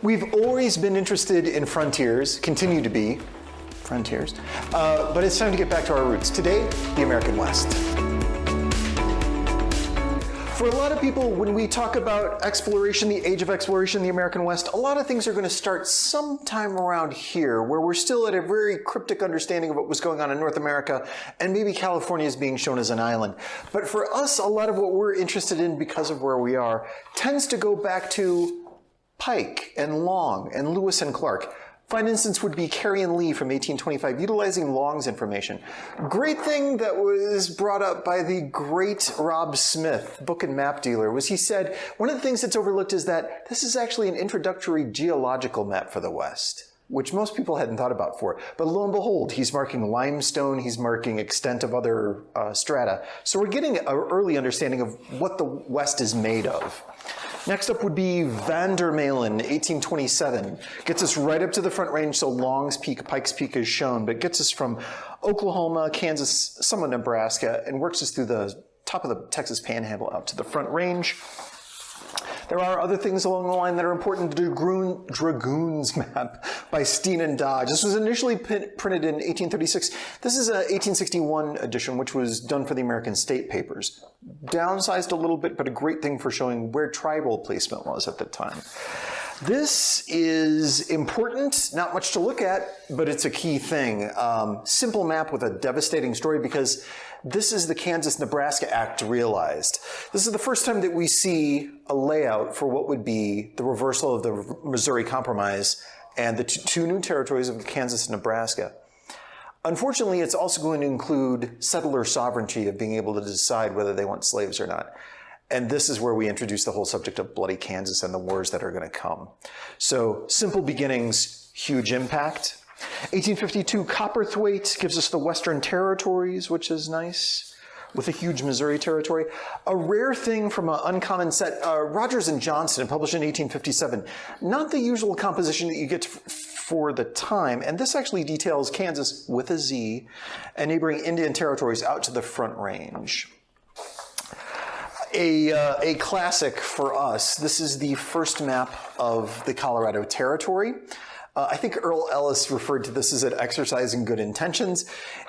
We've always been interested in frontiers, continue to be frontiers, but it's time to get back to our roots. Today, the American West. For a lot of people, when we talk about exploration, the age of exploration, the American West, a lot of things are going to start sometime around here, where we're still at a very cryptic understanding of what was going on in North America, and maybe California is being shown as an island. But for us, a lot of what we're interested in, because of where we are, tends to go back to Pike and Long and Lewis and Clark. Fine instance would be Carey and Lee from 1825, utilizing Long's information. Great thing that was brought up by the great Rob Smith, book and map dealer, was he said, one of the things that's overlooked is that this is actually an introductory geological map for the West, which most people hadn't thought about before. But lo and behold, he's marking limestone, he's marking extent of other strata. So we're getting an early understanding of what the West is made of. Next up would be Van der Meulen, 1827. Gets us right up to the Front Range, so Long's Peak, Pike's Peak is shown, but gets us from Oklahoma, Kansas, some of Nebraska, and works us through the top of the Texas Panhandle out to the Front Range. There are other things along the line that are important. The Groomdragoons map by Steen and Dodge. This was initially printed in 1836. This is an 1861 edition, which was done for the American State Papers. Downsized a little bit, but a great thing for showing where tribal placement was at the time. This is important, not much to look at, but it's a key thing. Simple map with a devastating story, because this is the KansasNebraska Act realized. This is the first time that we see a layout for what would be the reversal of the Missouri Compromise and the two new territories of Kansas and Nebraska. Unfortunately, it's also going to include settler sovereignty of being able to decide whether they want slaves or not. And this is where we introduce the whole subject of bloody Kansas and the wars that are going to come. So simple beginnings, huge impact. 1852, Copperthwaite gives us the Western Territories, which is nice, with a huge Missouri territory. A rare thing from an uncommon set, Rogers and Johnson, published in 1857. Not the usual composition that you get for the time, and this actually details Kansas with a Z and neighboring Indian territories out to the Front Range. A classic for us. This is the first map of the Colorado Territory. I think Earl Ellis referred to this as an exercise in good intentions.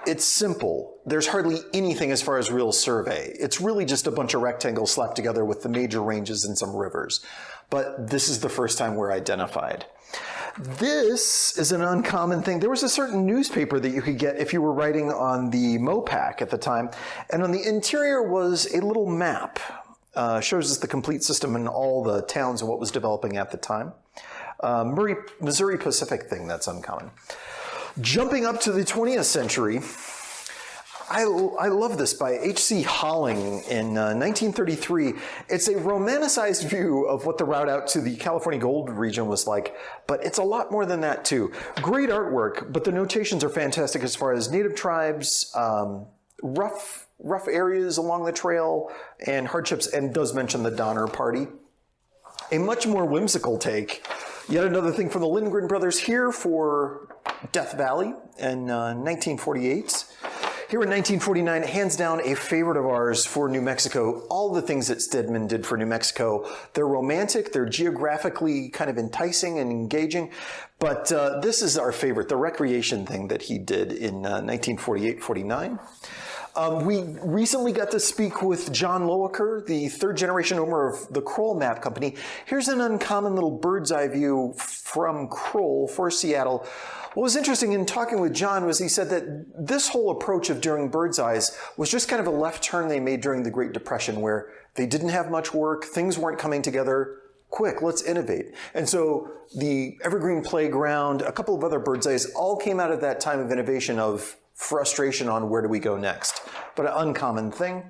It's simple. There's hardly anything as far as real survey. It's really just a bunch of rectangles slapped together with the major ranges and some rivers. But this is the first time we're identified. This is an uncommon thing. There was a certain newspaper that you could get if you were writing on the Mopac at the time, and on the interior was a little map. Shows us the complete system and all the towns and what was developing at the time. Missouri Pacific thing that's uncommon. Jumping up to the 20th century, I love this by H.C. Holling in 1933. It's a romanticized view of what the route out to the California gold region was like, but it's a lot more than that too. Great artwork, but the notations are fantastic as far as native tribes, rough areas along the trail, and hardships, and does mention the Donner Party. A much more whimsical take. Yet another thing from the Lindgren brothers here for Death Valley in 1948. Here in 1949, hands down a favorite of ours for New Mexico. All the things that Stedman did for New Mexico, they're romantic, they're geographically kind of enticing and engaging, but this is our favorite, the recreation thing that he did in 1948-49. We recently got to speak with John Loacker, the third generation owner of the Kroll Map Company. Here's an uncommon little bird's eye view from Kroll for Seattle. What was interesting in talking with John was he said that this whole approach of doing bird's eyes was just kind of a left turn they made during the Great Depression, where they didn't have much work, things weren't coming together. Quick, let's innovate. And so the Evergreen Playground, a couple of other bird's eyes, all came out of that time of innovation of frustration on where do we go next. But an uncommon thing.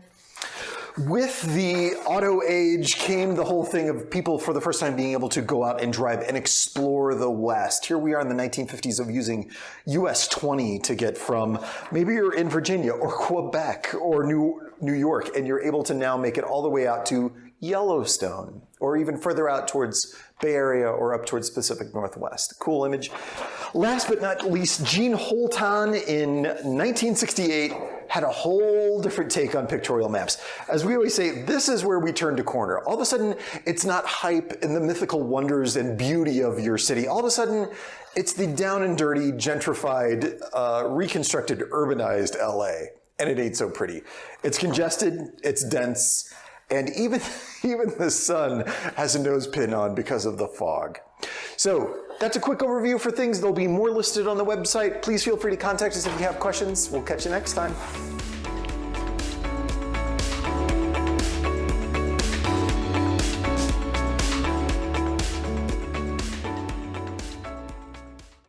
With the auto age came the whole thing of people for the first time being able to go out and drive and explore the West. Here we are in the 1950s of using US 20 to get from, maybe you're in Virginia or Quebec or New York, and you're able to now make it all the way out to Yellowstone, or even further out towards Bay Area or up towards Pacific Northwest. Cool image. Last but not least, Gene Holton in 1968 had a whole different take on pictorial maps. As we always say, this is where we turned a corner. All of a sudden, it's not hype and the mythical wonders and beauty of your city. All of a sudden, it's the down and dirty, gentrified, reconstructed, urbanized LA. And it ain't so pretty. It's congested, it's dense, and even the sun has a nose pin on because of the fog. So that's a quick overview for things. There'll be more listed on the website. Please feel free to contact us if you have questions. We'll catch you next time.